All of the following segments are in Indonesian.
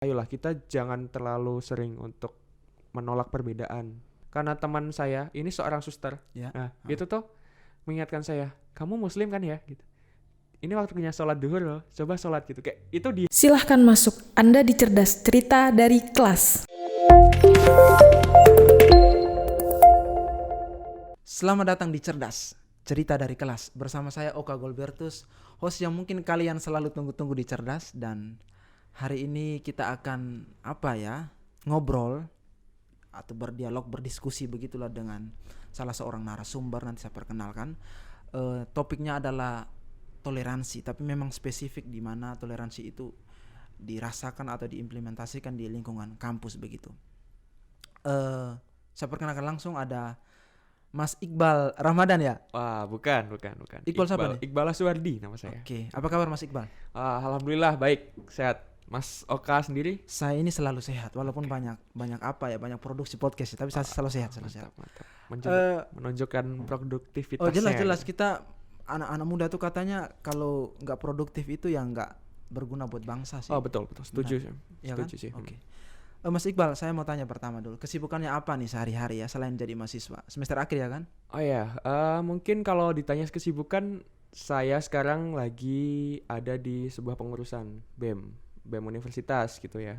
ayolah kita jangan terlalu sering untuk menolak perbedaan. Karena teman saya ini seorang suster. Ya. Nah, itu tuh mengingatkan saya, kamu muslim kan ya? Gitu. Ini waktunya sholat duhur loh, coba sholat gitu. Kayak itu dia. Silahkan masuk, Anda di Cerdas Cerita dari Kelas. Selamat datang di Cerdas Cerita dari Kelas. Bersama saya Oka Golbertus, host yang mungkin kalian selalu tunggu-tunggu di Cerdas. Dan hari ini kita akan ngobrol atau berdialog, berdiskusi begitulah dengan salah seorang narasumber. Nanti saya perkenalkan. Topiknya adalah toleransi, tapi memang spesifik di mana toleransi itu dirasakan atau diimplementasikan di lingkungan kampus begitu. Saya perkenalkan langsung, ada Mas Iqbal Ramadan ya? Wah, bukan. Iqbal siapa nih? Iqbal Aswardi nama saya. Oke, apa kabar Mas Iqbal? Alhamdulillah baik, sehat. Mas Oka sendiri? Saya ini selalu sehat, walaupun banyak produksi podcast, tapi saya selalu sehat. Mantap. Menunjukkan produktivitasnya. Oh jelas kita anak-anak muda tuh katanya kalau nggak produktif itu ya nggak berguna buat bangsa sih. Oh betul, setuju sih. Ya Setuju kan? sih. Oke. Mas Iqbal, saya mau tanya pertama dulu, kesibukannya apa nih sehari-hari ya selain jadi mahasiswa? Semester akhir ya kan? Oh ya, mungkin kalau ditanya kesibukan, saya sekarang lagi ada di sebuah pengurusan BEM Universitas gitu ya.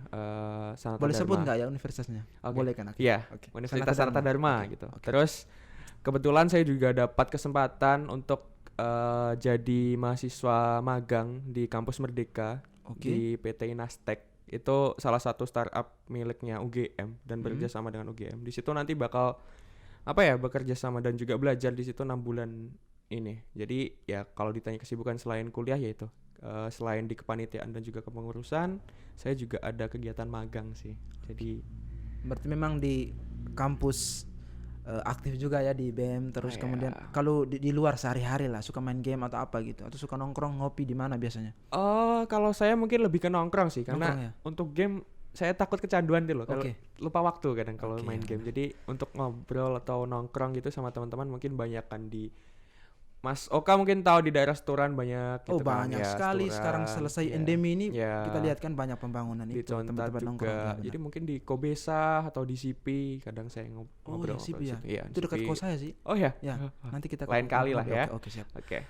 Sanata Boleh Dharma. sebut nggak ya universitasnya? Okay. Boleh kan? Iya, okay. Universitas Sanata Dharma gitu. Okay. Terus kebetulan saya juga dapat kesempatan untuk jadi mahasiswa magang di kampus Merdeka di PT Inastek. Itu salah satu startup miliknya UGM dan bekerja sama dengan UGM. Di situ nanti bakal bekerja sama dan juga belajar di situ 6 bulan ini. Jadi ya kalau ditanya kesibukan selain kuliah yaitu selain di kepanitiaan dan juga kepengurusan, saya juga ada kegiatan magang sih. Jadi berarti memang di kampus aktif juga ya di BEM. Terus kemudian kalau di luar sehari-hari lah suka main game atau apa gitu, atau suka nongkrong ngopi di mana biasanya? Kalau saya mungkin lebih ke nongkrong sih, karena untuk game saya takut kecanduan deh loh. Kalau lupa waktu kadang kalau main game. Jadi untuk ngobrol atau nongkrong gitu sama teman-teman mungkin banyak kan di Mas Oka mungkin tahu di daerah Sturan banyak gitu banyak sekali Sturan, sekarang selesai endemi ini kita lihat kan banyak pembangunan di itu tempat-tempat nongkrong. Jadi mungkin di Kobesa atau di CP kadang saya ngobrol. CP ya. Iya, itu dekat kos saya sih. Oh ya. Ya, nanti kita lain kali lah ya. Oke, siap. Oke.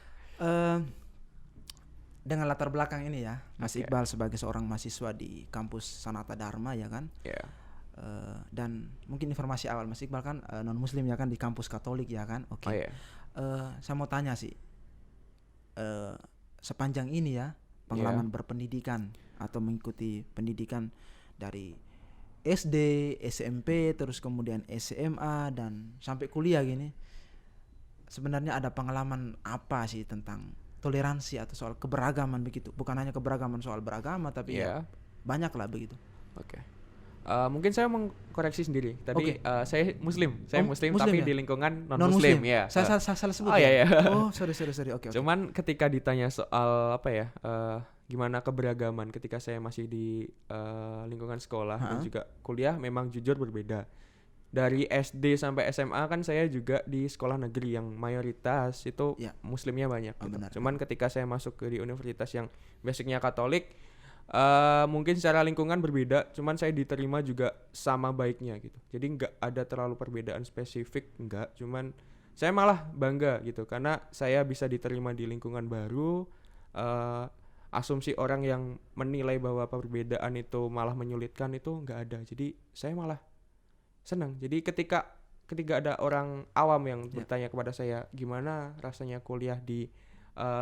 Dengan latar belakang ini ya, Mas Iqbal sebagai seorang mahasiswa di kampus Sanata Dharma ya kan? Iya. Dan mungkin informasi awal, Mas Iqbal kan non muslim ya kan, di kampus Katolik ya kan? Oke. Oh, iya. Saya mau tanya sih, sepanjang ini ya pengalaman berpendidikan atau mengikuti pendidikan dari SD, SMP, terus kemudian SMA dan sampai kuliah gini, sebenarnya ada pengalaman apa sih tentang toleransi atau soal keberagaman begitu? Bukan hanya keberagaman soal beragama, tapi ya banyak lah begitu. Oke. Mungkin saya mengkoreksi sendiri. Tadi saya muslim tapi ya? Di lingkungan non-muslim ya. Saya salah sebut. Iya. Oh, sorry. Oke. Cuman ketika ditanya soal gimana keberagaman ketika saya masih di lingkungan sekolah dan juga kuliah, memang jujur berbeda. Dari SD sampai SMA kan saya juga di sekolah negeri yang mayoritas itu muslimnya banyak gitu. Benar. Cuman ketika saya masuk ke di universitas yang basicnya Katolik, mungkin secara lingkungan berbeda, cuman saya diterima juga sama baiknya gitu. Jadi nggak ada terlalu perbedaan spesifik, nggak. Cuman saya malah bangga gitu karena saya bisa diterima di lingkungan baru. Asumsi orang yang menilai bahwa perbedaan itu malah menyulitkan itu nggak ada. Jadi saya malah senang. Jadi ketika ada orang awam yang bertanya kepada saya, gimana rasanya kuliah di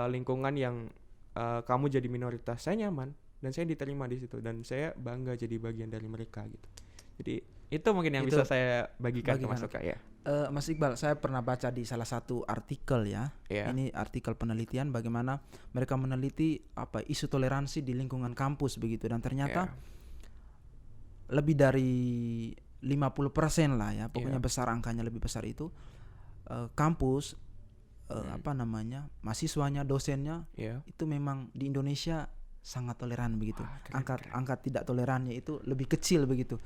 lingkungan yang kamu jadi minoritas, saya nyaman. Dan saya diterima di situ dan saya bangga jadi bagian dari mereka gitu. Jadi itu mungkin yang bisa saya bagikan ke Mas Oka ya. Mas Iqbal, saya pernah baca di salah satu artikel ya. Ini artikel penelitian bagaimana mereka meneliti isu toleransi di lingkungan kampus begitu, dan ternyata lebih dari 50% lah ya. Pokoknya besar angkanya, lebih besar itu kampus mahasiswanya, dosennya itu memang di Indonesia sangat toleran begitu. Angka tidak tolerannya itu lebih kecil begitu.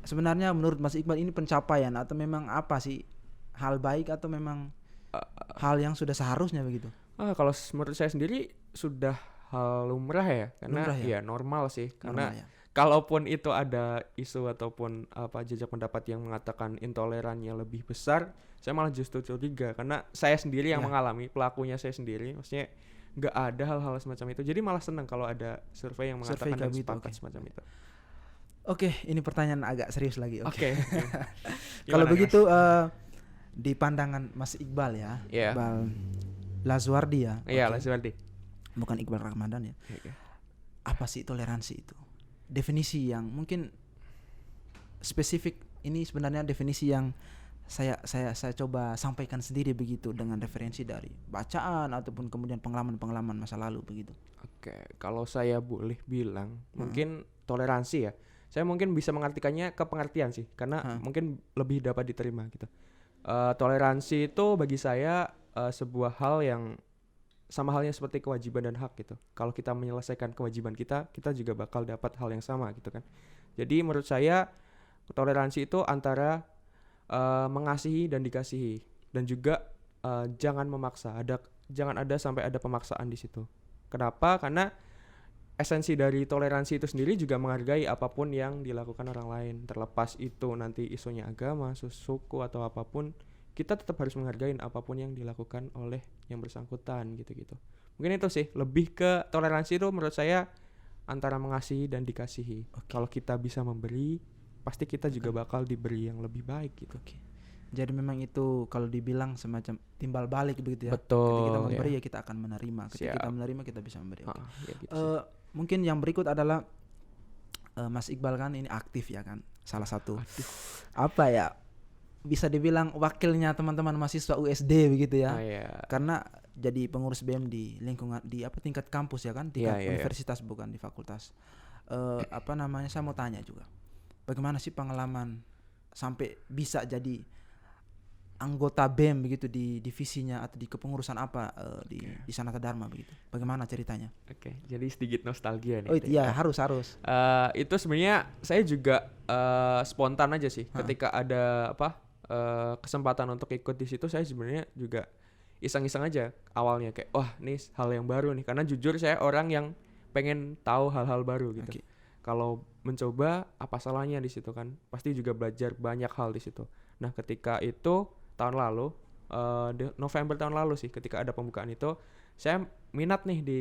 Sebenarnya menurut Mas Iqbal ini pencapaian atau memang apa sih, hal baik atau memang hal yang sudah seharusnya begitu? Kalau menurut saya sendiri sudah hal lumrah ya, karena normal sih, karena kalaupun itu ada isu ataupun apa jejak pendapat yang mengatakan intolerannya lebih besar, saya malah justru curiga karena saya sendiri yang Ya. mengalami, pelakunya saya sendiri, maksudnya nggak ada hal-hal semacam itu. Jadi malah senang kalau ada survei yang Survei mengatakan dan kayak gitu, sepakat oke. semacam itu. Oke, ini pertanyaan agak serius lagi. Oke. Kalau Gimana, begitu di pandangan Mas Iqbal ya, Iya. Iqbal Lazuardi ya. Mas? Iya, Oke. Lazuardi. Bukan Iqbal Ramadan ya. Oke. Apa sih toleransi itu? Definisi yang mungkin spesifik, ini sebenarnya definisi yang saya coba sampaikan sendiri begitu dengan referensi dari bacaan ataupun kemudian pengalaman masa lalu begitu. Oke, kalau saya boleh bilang, mungkin toleransi ya. Saya mungkin bisa mengartikannya ke pengertian sih, karena mungkin lebih dapat diterima gitu. Toleransi itu bagi saya sebuah hal yang sama halnya seperti kewajiban dan hak gitu. Kalau kita menyelesaikan kewajiban kita juga bakal dapat hal yang sama gitu kan. Jadi menurut saya toleransi itu antara mengasihi dan dikasihi, dan juga jangan memaksa. Jangan ada sampai ada pemaksaan di situ. Kenapa? Karena esensi dari toleransi itu sendiri juga menghargai apapun yang dilakukan orang lain, terlepas itu nanti isunya agama, suku atau apapun. Kita tetap harus menghargai apapun yang dilakukan oleh yang bersangkutan gitu-gitu. Mungkin itu sih, lebih ke toleransi itu menurut saya antara mengasihi dan dikasihi. Kalau kita bisa memberi, pasti kita juga bakal diberi yang lebih baik gitu. Oke. Jadi memang itu kalau dibilang semacam timbal balik begitu ya. Betul, Ketika kita memberi ya. ya kita akan menerima. Ketika Siap. kita menerima kita bisa memberi. Oke. Ya gitu sih. Mungkin yang berikut adalah Mas Iqbal kan ini aktif ya kan. Salah satu apa ya? Bisa dibilang wakilnya teman-teman mahasiswa USD begitu ya. Iya. Karena jadi pengurus BEM di lingkungan di tingkat kampus ya kan, tingkat Iya. universitas bukan di fakultas. Saya mau tanya juga. Bagaimana sih pengalaman sampai bisa jadi anggota BEM begitu di divisinya atau di kepengurusan apa di Sanata Dharma begitu. Bagaimana ceritanya? Oke, jadi sedikit nostalgia nih. Oh iya, harus. Itu sebenarnya saya juga spontan aja sih. Ketika ada kesempatan untuk ikut di situ, saya sebenarnya juga iseng-iseng aja awalnya kayak wah nih hal yang baru nih, karena jujur saya orang yang pengen tahu hal-hal baru gitu. Kalau mencoba apa salahnya di situ kan, pasti juga belajar banyak hal di situ. Nah ketika itu tahun lalu November tahun lalu sih, ketika ada pembukaan itu saya minat nih di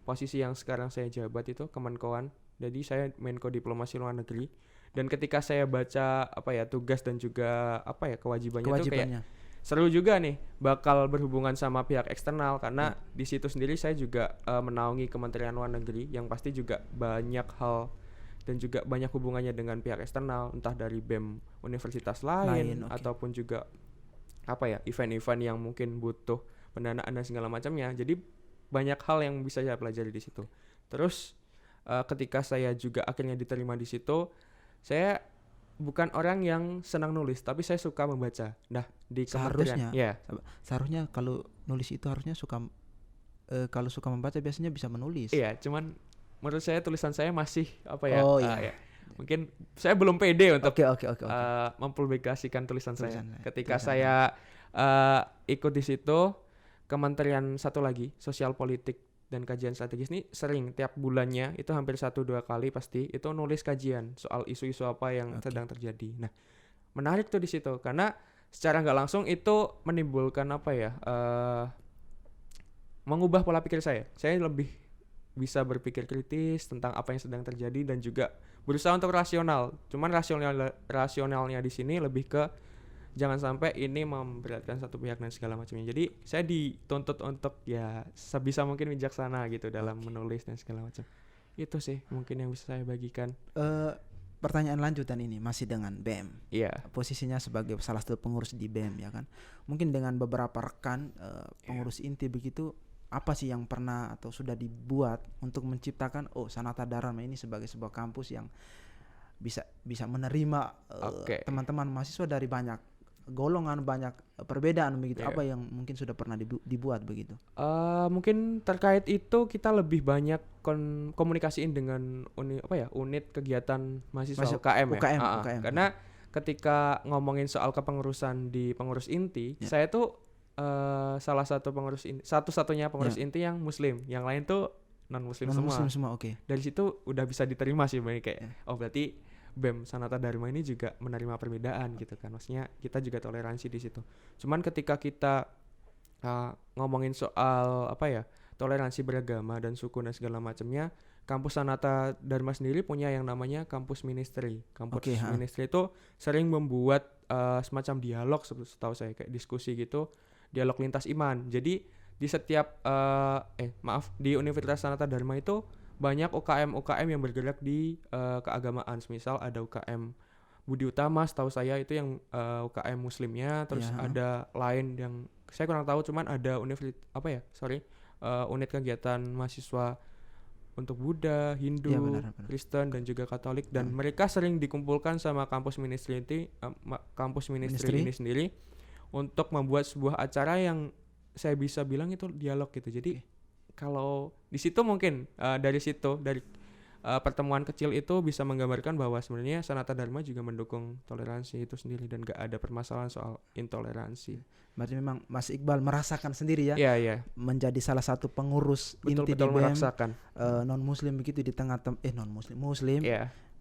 posisi yang sekarang saya jabat itu Kemenkoan. Jadi saya Menko Diplomasi Luar Negeri. Dan ketika saya baca tugas dan juga kewajibannya itu kayak seru juga nih, bakal berhubungan sama pihak eksternal karena di situ sendiri saya juga menaungi Kementerian Luar Negeri yang pasti juga banyak hal dan juga banyak hubungannya dengan pihak eksternal, entah dari BEM universitas lain ataupun juga event-event yang mungkin butuh pendanaan dan segala macamnya. Jadi banyak hal yang bisa saya pelajari di situ. Terus ketika saya juga akhirnya diterima di situ, saya bukan orang yang senang nulis, tapi saya suka membaca. Nah, di kementerian seharusnya kalau nulis itu harusnya kalau suka membaca biasanya bisa menulis. Iya, cuman menurut saya tulisan saya masih mungkin saya belum pede untuk mempublikasikan tulisan saya. Ketika saya ikut di situ, kementerian satu lagi, Sosial Politik dan Kajian Strategis ini sering tiap bulannya itu hampir 1-2 kali pasti itu nulis kajian soal isu-isu apa yang sedang terjadi. Nah, menarik tuh di situ karena secara nggak langsung itu menimbulkan mengubah pola pikir saya. Saya lebih bisa berpikir kritis tentang apa yang sedang terjadi dan juga berusaha untuk rasional. Cuman rasionalnya di sini lebih ke jangan sampai ini memberatkan satu pihak dan segala macamnya. Jadi saya dituntut untuk ya sebisa mungkin bijaksana gitu dalam menulis dan segala macam. Itu sih mungkin yang bisa saya bagikan. Pertanyaan lanjutan ini masih dengan BEM. Iya. Posisinya sebagai salah satu pengurus di BEM ya kan. Mungkin dengan beberapa rekan pengurus inti begitu, apa sih yang pernah atau sudah dibuat untuk menciptakan Sanata Dharma ini sebagai sebuah kampus yang bisa menerima teman-teman mahasiswa dari banyak golongan, banyak perbedaan begitu. Apa yang mungkin sudah pernah dibuat begitu? Mungkin terkait itu kita lebih banyak komunikasiin dengan unit kegiatan mahasiswa UKM ya. UKM. Karena ketika ngomongin soal kepengurusan di pengurus inti, saya tuh salah satu pengurus satu-satunya pengurus inti yang muslim. Yang lain tuh non muslim Non semua. muslim semua, oke. Dari situ udah bisa diterima sih Bang, kayak oh berarti BEM Sanata Dharma ini juga menerima perbedaan gitu kan. Maksudnya kita juga toleransi di situ. Cuman ketika kita ngomongin soal apa ya, toleransi beragama dan suku dan segala macamnya, kampus Sanata Dharma sendiri punya yang namanya kampus ministry. Kampus ministry itu sering membuat semacam dialog, setahu saya kayak diskusi gitu, dialog lintas iman. Jadi di setiap di Universitas Sanata Dharma itu banyak UKM yang bergerak di keagamaan. Misal ada UKM Budi Utama, setahu saya itu yang UKM muslimnya, terus ada lain yang saya kurang tahu, cuman ada unit kegiatan mahasiswa untuk Buddha, Hindu, Kristen dan juga Katolik, dan mereka sering dikumpulkan sama kampus ministry ini sendiri untuk membuat sebuah acara yang saya bisa bilang itu dialog gitu. Jadi kalau di situ mungkin dari pertemuan kecil itu bisa menggambarkan bahwa sebenarnya Sanata Dharma juga mendukung toleransi itu sendiri dan gak ada permasalahan soal intoleransi. Berarti memang Mas Iqbal merasakan sendiri ya, menjadi salah satu pengurus inti di BEM merasakan non muslim begitu di tengah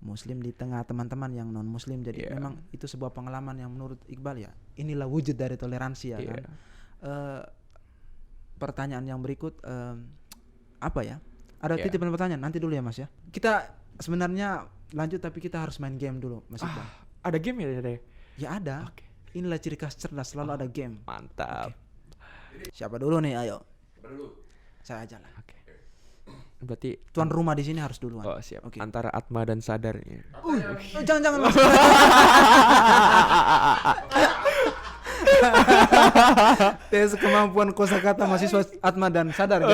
muslim di tengah teman-teman yang non muslim. Jadi memang itu sebuah pengalaman yang menurut Iqbal ya inilah wujud dari toleransi ya kan. Pertanyaan yang berikut apa ya? Ada titipan pertanyaan nanti dulu ya Mas ya. Kita sebenarnya lanjut tapi kita harus main game dulu Mas Iqbal. Ada game ya Dede? Ya ada. Inilah ciri khas cerdas, selalu ada game. Mantap. Siapa dulu nih? Ayo. Saya aja lah. Berarti tuan rumah di sini harus duluan. Oh siap. Antara Atma dan Sadar. Jangan Mas. Tes kemampuan kosakata mahasiswa Atma dan Sadar.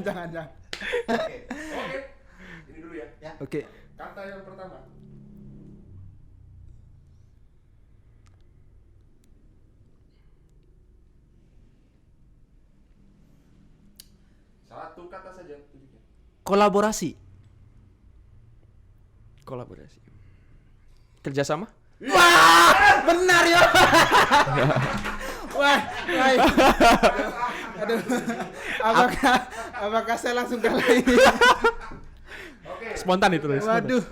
Jangan. Oke. Ini dulu ya. Oke. Kata yang pertama. Satu kata saja. Kolaborasi. Kerjasama. Wah, benar ya. Wah, aduh. Apakah saya langsung kalah ini? Spontan itu. Waduh.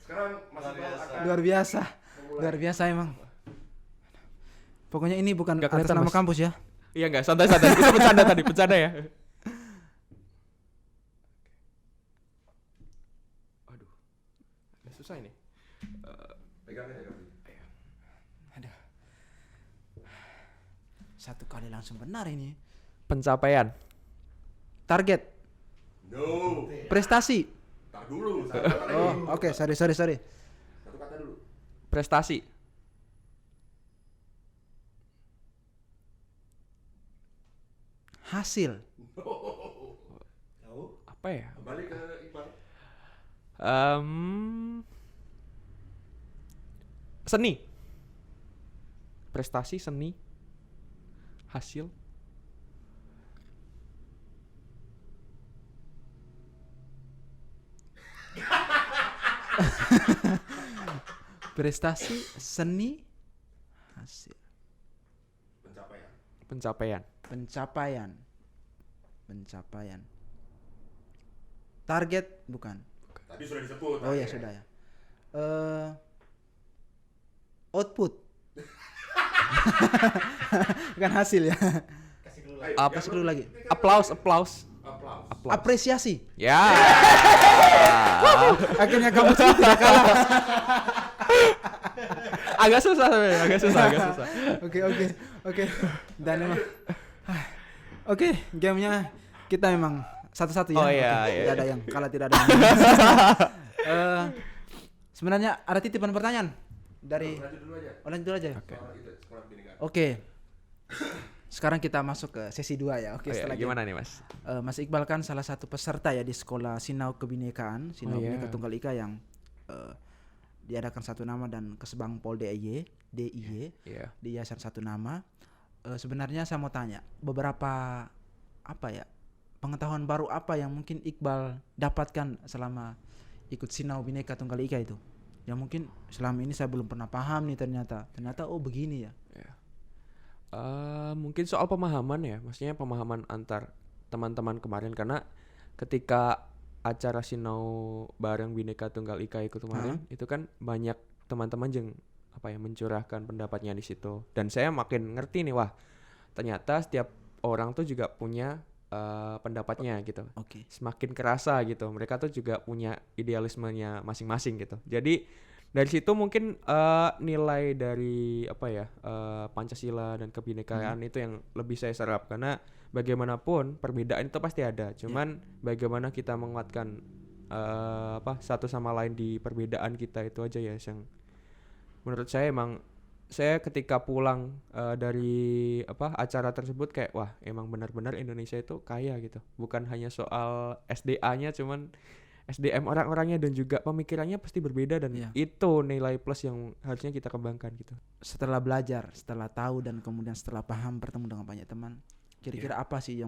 Sekarang luar biasa emang. Pokoknya ini bukan atas nama kampus ya. Iya enggak, santai. Itu bercanda ya. Aduh. Susah ini. Pegangnya. Aduh. Satu kali langsung benar ini. Pencapaian. Target. No. Prestasi. Tar dulu. Oh, oke, sorry. Satu kata dulu. Prestasi. Hasil. Tahu? Apa ya? Balik ke Iqbal. Seni. Prestasi, seni, hasil. Prestasi, seni, hasil. Pencapaian. Target bukan. Tadi sudah disebut. Oh ya sudah ya. Output. Bukan hasil ya. Kasih dulu lagi. Applause. Apresiasi. Ya. Akhirnya kamu tidak kalah. Agak susah. Oke. Dan emang Oke, gamenya kita memang satu-satu ya. Oh iya. Tidak ada yang kalah, tidak ada yang sebenarnya ada titipan pertanyaan dari Lanjut dulu aja. Oke. Sekarang kita masuk ke sesi 2 ya. Oke, setelah gimana nih Mas? Mas Iqbal kan salah satu peserta ya di sekolah Sinau Kebinekaan, Bhinneka Tunggal Ika yang diadakan satu nama dan Kesbang Pol DIY di Yayasan Satu Nama. Sebenarnya saya mau tanya beberapa pengetahuan baru apa yang mungkin Iqbal dapatkan selama ikut Sinau Bhinneka Tunggal Ika itu, yang mungkin selama ini saya belum pernah paham nih ternyata oh begini ya. Mungkin soal pemahaman ya, maksudnya pemahaman antar teman-teman kemarin, karena ketika acara sinau bareng Bhinneka Tunggal Ika itu kemarin, itu kan banyak teman-teman yang mencurahkan pendapatnya di situ. Dan saya makin ngerti nih, wah ternyata setiap orang tuh juga punya pendapatnya gitu. Semakin kerasa gitu. Mereka tuh juga punya idealismenya masing-masing gitu. Jadi dari situ mungkin nilai dari Pancasila dan kebinekaan itu yang lebih saya serap, karena bagaimanapun perbedaan itu pasti ada. Cuman bagaimana kita menguatkan satu sama lain di perbedaan kita itu aja ya yang menurut saya emang. Saya ketika pulang dari acara tersebut kayak wah emang benar-benar Indonesia itu kaya gitu. Bukan hanya soal SDA-nya, cuman SDM orang-orangnya dan juga pemikirannya pasti berbeda, dan itu nilai plus yang harusnya kita kembangkan gitu. Setelah belajar, setelah tahu dan kemudian setelah paham, bertemu dengan banyak teman, kira-kira apa sih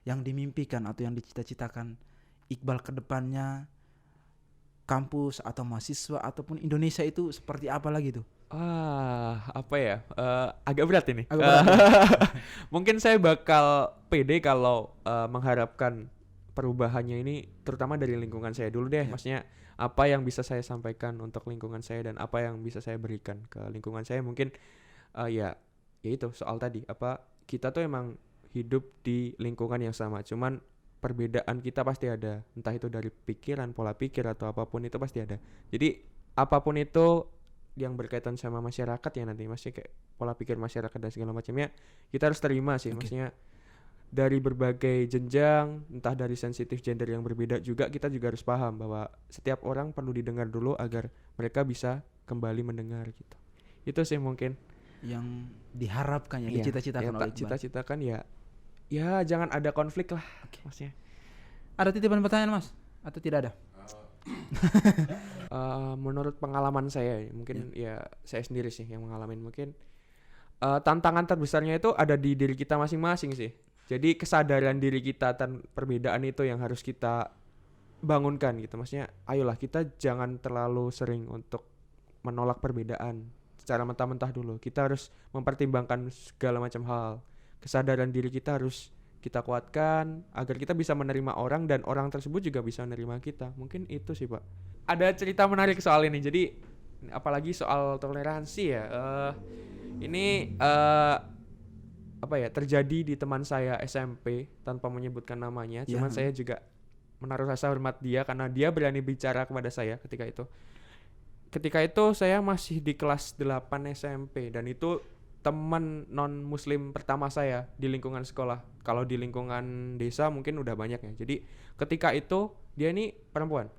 yang dimimpikan atau yang dicita-citakan Iqbal ke depannya, kampus atau mahasiswa ataupun Indonesia itu seperti apa lagi tuh? Agak berat ini. Mungkin saya bakal pede kalau mengharapkan perubahannya ini terutama dari lingkungan saya dulu deh. Maksudnya apa yang bisa saya sampaikan untuk lingkungan saya dan apa yang bisa saya berikan ke lingkungan saya. Mungkin ya itu soal tadi, kita tuh emang hidup di lingkungan yang sama, cuman perbedaan kita pasti ada, entah itu dari pikiran, pola pikir atau apapun itu pasti ada. Jadi apapun itu yang berkaitan sama masyarakat ya nanti, maksudnya kayak pola pikir masyarakat dan segala macamnya kita harus terima sih. Maksudnya dari berbagai jenjang, entah dari sensitif gender yang berbeda juga, kita juga harus paham bahwa setiap orang perlu didengar dulu agar mereka bisa kembali mendengar gitu. Itu sih mungkin yang diharapkan ya, dicita-citakan oleh Iqbal. Cita-citakan ya jangan ada konflik lah. Maksudnya ada titipan pertanyaan Mas atau tidak ada? Menurut pengalaman saya mungkin ya saya sendiri sih yang mengalami, mungkin tantangan terbesarnya itu ada di diri kita masing-masing sih. Jadi kesadaran diri kita dan perbedaan itu yang harus kita bangunkan gitu. Maksudnya ayolah kita jangan terlalu sering untuk menolak perbedaan secara mentah-mentah dulu. Kita harus mempertimbangkan segala macam hal. Kesadaran diri kita harus kita kuatkan agar kita bisa menerima orang dan orang tersebut juga bisa menerima kita. Mungkin itu sih Pak. Ada cerita menarik soal ini. Jadi apalagi soal toleransi ya. Ini terjadi di teman saya SMP tanpa menyebutkan namanya. Cuman saya juga menaruh rasa hormat dia karena dia berani bicara kepada saya ketika itu. Ketika itu saya masih di kelas 8 SMP dan itu teman non muslim pertama saya di lingkungan sekolah. Kalau di lingkungan desa mungkin udah banyak ya. Jadi ketika itu dia ini perempuan.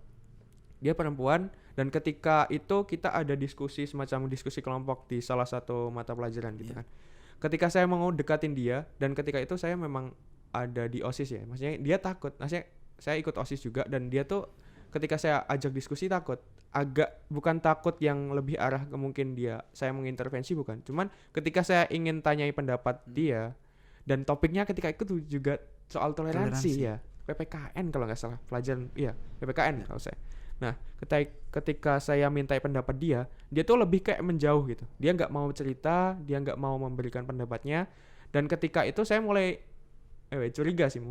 Dia perempuan dan ketika itu kita ada semacam diskusi kelompok di salah satu mata pelajaran gitu kan. Ketika saya mau dekatin dia dan ketika itu saya memang ada di OSIS ya. Maksudnya dia takut. Maksudnya saya ikut OSIS juga dan dia tuh ketika saya ajak diskusi takut. Bukan takut yang lebih arah ke mungkin saya mengintervensi, bukan. Cuman ketika saya ingin tanyai pendapat dia dan topiknya ketika itu juga soal toleransi. Ya. PPKN kalau nggak salah pelajaran, PPKN kalau saya. Nah, ketika saya mintai pendapat dia tuh lebih kayak menjauh gitu. Dia nggak mau cerita, dia nggak mau memberikan pendapatnya. Dan ketika itu saya mulai curiga sih.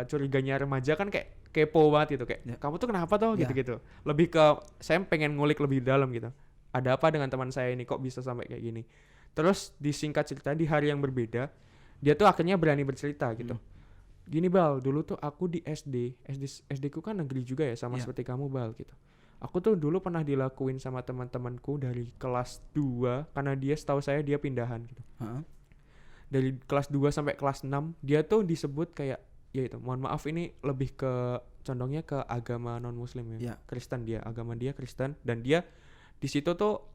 Curiganya remaja kan kayak kepo banget gitu, kayak kamu tuh kenapa tuh gitu-gitu. Lebih ke saya pengen ngulik lebih dalam gitu. Ada apa dengan teman saya ini kok bisa sampai kayak gini. Terus disingkat cerita di hari yang berbeda, dia tuh akhirnya berani bercerita gitu. Gini Bal, dulu tuh aku di SD ku kan negeri juga ya sama seperti kamu Bal gitu. Aku tuh dulu pernah dilakuin sama teman-temanku dari kelas 2 karena dia setahu saya dia pindahan gitu. Dari kelas 2 sampai kelas 6 dia tuh disebut kayak mohon maaf ini lebih ke condongnya ke agama non muslim ya. Kristen, agama dia Kristen dan dia di situ tuh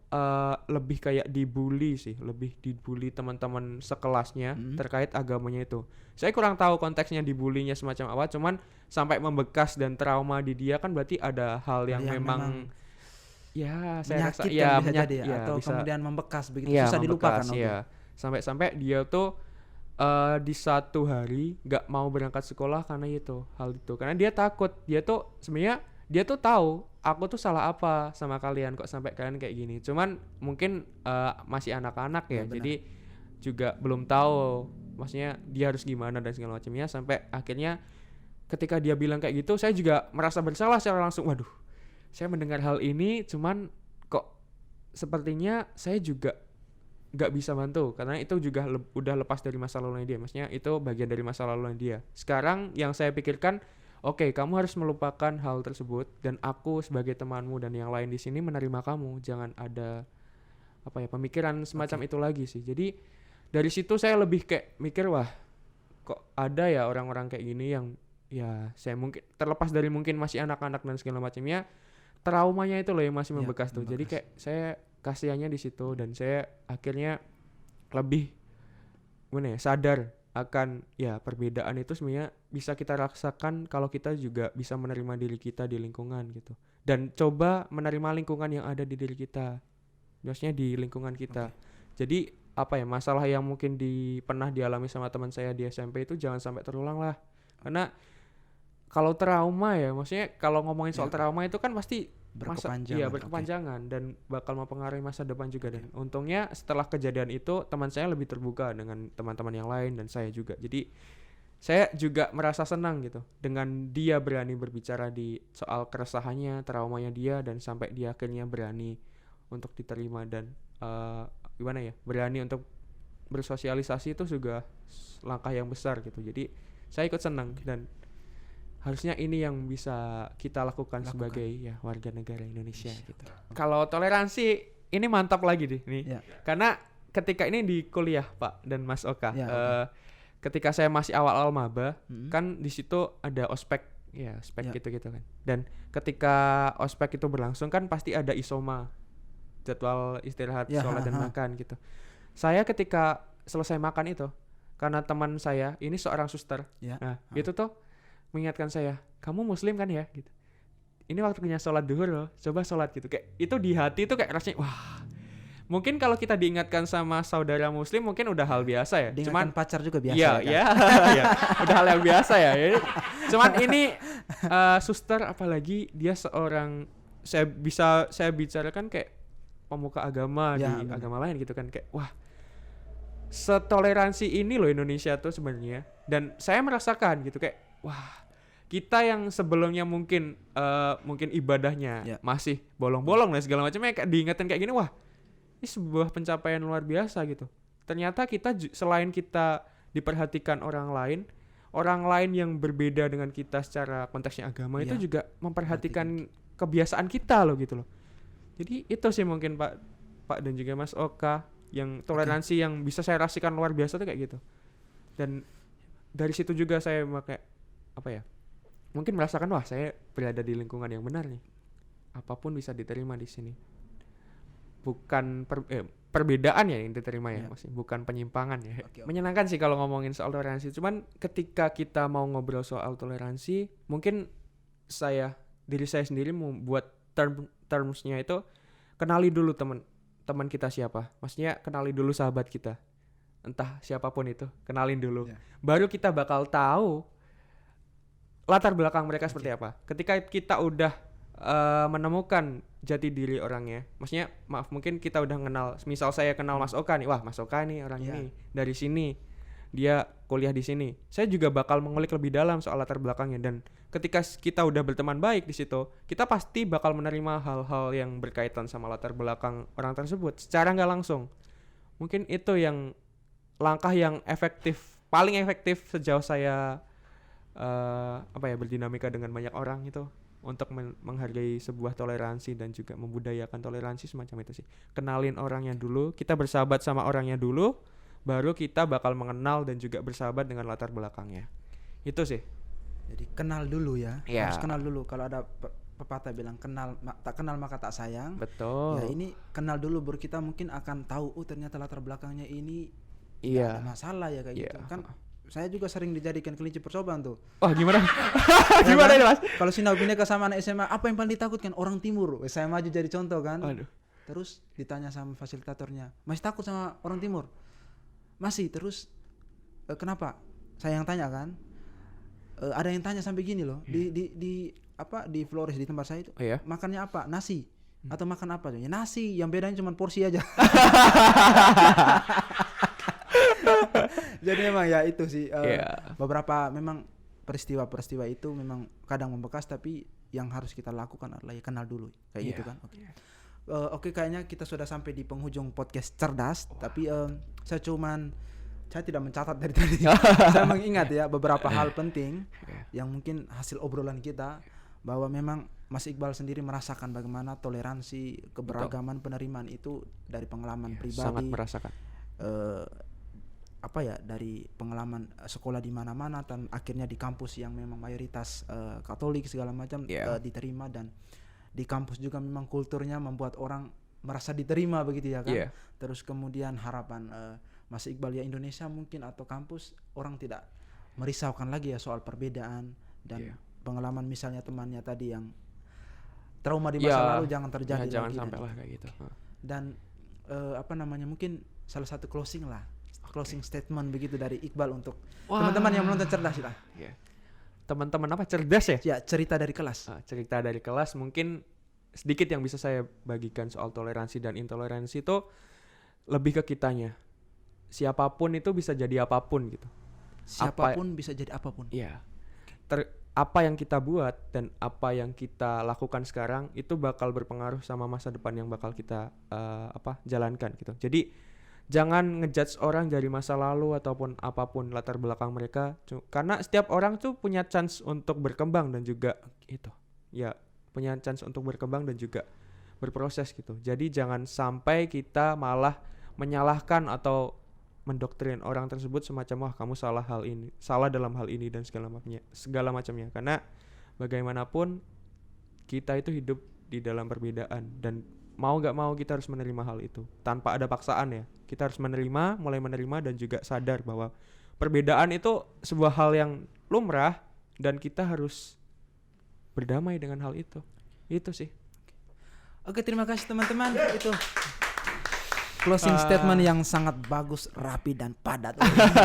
lebih kayak dibully sih, lebih dibully teman-teman sekelasnya terkait agamanya itu. Saya kurang tahu konteksnya dibulinya semacam apa, cuman sampai membekas dan trauma di dia kan berarti ada hal yang memang saya rasa atau bisa, kemudian membekas begitu susah dilupakan. Sampai dia tuh di satu hari nggak mau berangkat sekolah karena hal itu karena dia takut. Dia tuh sebenarnya dia tuh tahu aku tuh salah apa sama kalian kok sampai kalian kayak gini, cuman mungkin masih anak-anak ya jadi juga belum tahu maksudnya dia harus gimana dan segala macamnya, sampai akhirnya ketika dia bilang kayak gitu saya juga merasa bersalah secara langsung. Waduh, saya mendengar hal ini cuman kok sepertinya saya juga nggak bisa bantu karena itu juga udah lepas dari masa lalunya dia. Maksudnya itu bagian dari masa lalunya dia. Sekarang yang saya pikirkan, oke, kamu harus melupakan hal tersebut dan aku sebagai temanmu dan yang lain di sini menerima kamu. Jangan ada pemikiran semacam itu lagi sih. Jadi dari situ saya lebih kayak mikir, wah, kok ada ya orang-orang kayak gini yang ya saya mungkin terlepas dari mungkin masih anak-anak dan segala macamnya, traumanya itu loh yang masih membekas tuh. Jadi kayak saya kasihannya di situ dan saya akhirnya lebih sadar akan ya perbedaan itu sebenarnya bisa kita rasakan kalau kita juga bisa menerima diri kita di lingkungan gitu. Dan coba menerima lingkungan yang ada di diri kita. Maksudnya di lingkungan kita. Jadi masalah yang mungkin pernah dialami sama teman saya di SMP itu jangan sampai terulang lah. Karena kalau trauma ya, maksudnya kalau ngomongin soal trauma itu kan pasti berkepanjangan dan bakal mempengaruhi masa depan juga. Dan untungnya setelah kejadian itu teman saya lebih terbuka dengan teman-teman yang lain dan saya juga. Jadi saya juga merasa senang gitu dengan dia berani berbicara di soal keresahannya, traumanya dia, dan sampai dia akhirnya berani untuk diterima dan berani untuk bersosialisasi. Itu juga langkah yang besar gitu. Jadi saya ikut senang dan harusnya ini yang bisa kita lakukan sebagai warga negara Indonesia gitu. Kalau toleransi ini mantap lagi nih. Karena ketika ini di kuliah Pak dan Mas Oka, ketika saya masih awal-awal maba, kan di situ ada ospek gitu-gitu kan. Dan ketika ospek itu berlangsung kan pasti ada isoma, jadwal istirahat, sholat dan makan gitu. Saya ketika selesai makan itu, karena teman saya ini seorang suster, itu tuh mengingatkan saya, kamu muslim kan ya gitu. Ini waktunya sholat duhur loh, coba sholat gitu. Kayak itu di hati tuh kayak rasanya wah. Mungkin kalau kita diingatkan sama saudara muslim mungkin udah hal biasa ya. Diingatkan pacar juga biasa ya. Iya. Udah hal yang biasa ya. Cuman ini suster apalagi dia seorang saya bicarakan kayak pemuka agama di agama lain gitu kan, kayak wah. Setoleransi ini loh Indonesia tuh sebenarnya. Dan saya merasakan gitu kayak wah, kita yang sebelumnya mungkin ibadahnya masih bolong-bolong dan segala macamnya, kayak diingetin kayak gini, wah ini sebuah pencapaian luar biasa gitu. Ternyata kita selain kita diperhatikan orang lain yang berbeda dengan kita secara konteksnya agama itu juga memperhatikan kebiasaan kita loh gitu loh. Jadi itu sih mungkin Pak dan juga Mas Oka yang toleransi yang bisa saya rasakan luar biasa tuh kayak gitu. Dan dari situ juga saya mungkin merasakan wah saya berada di lingkungan yang benar nih. Apapun bisa diterima di sini. Bukan perbedaan ya yang diterima ya, maksudnya bukan penyimpangan ya. Menyenangkan sih kalau ngomongin soal toleransi. Cuman ketika kita mau ngobrol soal toleransi, mungkin diri saya sendiri mau buat termsnya itu kenali dulu teman kita siapa. Maksudnya kenali dulu sahabat kita. Entah siapapun itu, kenalin dulu. Baru kita bakal tahu latar belakang mereka seperti apa. Ketika kita udah menemukan jati diri orangnya, maksudnya mungkin kita udah kenal, misal saya kenal Mas Oka nih, wah Mas Oka nih orang ini dari sini, dia kuliah di sini. Saya juga bakal mengulik lebih dalam soal latar belakangnya, dan ketika kita udah berteman baik di situ, kita pasti bakal menerima hal-hal yang berkaitan sama latar belakang orang tersebut secara nggak langsung. Mungkin itu yang langkah yang paling efektif sejauh saya berdinamika dengan banyak orang itu, untuk menghargai sebuah toleransi dan juga membudayakan toleransi semacam itu sih. Kenalin orangnya dulu, kita bersahabat sama orangnya dulu, baru kita bakal mengenal dan juga bersahabat dengan latar belakangnya. Itu sih. Jadi kenal dulu ya. Harus kenal dulu. Kalau ada pepatah bilang tak kenal maka tak sayang. Betul. Ya ini kenal dulu baru kita mungkin akan tahu ternyata latar belakangnya ini ada masalah ya kayak gitu. Kan saya juga sering dijadikan kelinci percobaan tuh. Wah, gimana? Gimana ini, Mas? Kalau Sinau Bineka sama anak SMA, apa yang paling ditakutkan? Orang timur. Saya maju jadi contoh kan. Aduh. Terus ditanya sama fasilitatornya, masih takut sama orang timur? Masih. Terus kenapa? Saya yang tanya kan. Ada yang tanya sampai gini loh. Di Flores di tempat saya itu. Makannya apa? Nasi. Atau makan apa? Ya nasi, yang bedanya cuma porsi aja. Jadi memang ya itu sih beberapa memang peristiwa-peristiwa itu memang kadang membekas, tapi yang harus kita lakukan adalah ya kenal dulu kayak gitu kan. Oke, kayaknya kita sudah sampai di penghujung podcast cerdas. Tapi saya tidak mencatat dari tadi. Saya mengingat ya beberapa hal penting yang mungkin hasil obrolan kita, bahwa memang Mas Iqbal sendiri merasakan bagaimana toleransi, keberagaman, penerimaan itu dari pengalaman pribadi. Sangat merasakan. Dari pengalaman sekolah di mana-mana dan akhirnya di kampus yang memang mayoritas Katolik segala macam diterima, dan di kampus juga memang kulturnya membuat orang merasa diterima begitu ya kan. Terus kemudian harapan Mas Iqbal ya, Indonesia mungkin atau kampus orang tidak merisaukan lagi ya soal perbedaan, dan pengalaman misalnya temannya tadi yang trauma di masa lalu jangan terjadi jangan lagi. Sampai lah kayak gitu. Dan mungkin salah satu closing statement begitu dari Iqbal untuk teman-teman yang menonton cerdas lah. Teman-teman apa cerdas ya? Ya, cerita dari kelas. Cerita dari kelas, mungkin sedikit yang bisa saya bagikan soal toleransi dan intoleransi itu lebih ke kitanya. Siapapun itu bisa jadi apapun gitu. Siapapun bisa jadi apapun. Iya. Apa yang kita buat dan apa yang kita lakukan sekarang itu bakal berpengaruh sama masa depan yang bakal kita jalankan gitu. Jadi jangan ngejudge orang dari masa lalu ataupun apapun latar belakang mereka, karena setiap orang tuh punya chance untuk berkembang dan juga punya chance untuk berkembang dan juga berproses gitu. Jadi jangan sampai kita malah menyalahkan atau mendoktrin orang tersebut semacam kamu salah dalam hal ini dan segala macamnya. Karena bagaimanapun kita itu hidup di dalam perbedaan, dan mau gak mau kita harus menerima hal itu tanpa ada paksaan ya. Kita harus mulai menerima dan juga sadar bahwa perbedaan itu sebuah hal yang lumrah dan kita harus berdamai dengan hal itu. Itu sih. Oke, terima kasih teman-teman. Itu closing statement yang sangat bagus, rapi dan padat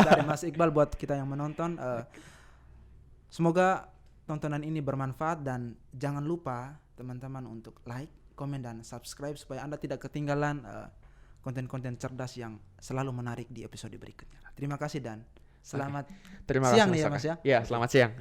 dari Mas Iqbal buat kita yang menonton. Semoga tontonan ini bermanfaat, dan jangan lupa teman-teman untuk like, komen, dan subscribe supaya Anda tidak ketinggalan konten-konten cerdas yang selalu menarik di episode berikutnya. Terima kasih dan selamat siang nih ya Mas ya. Iya, selamat siang.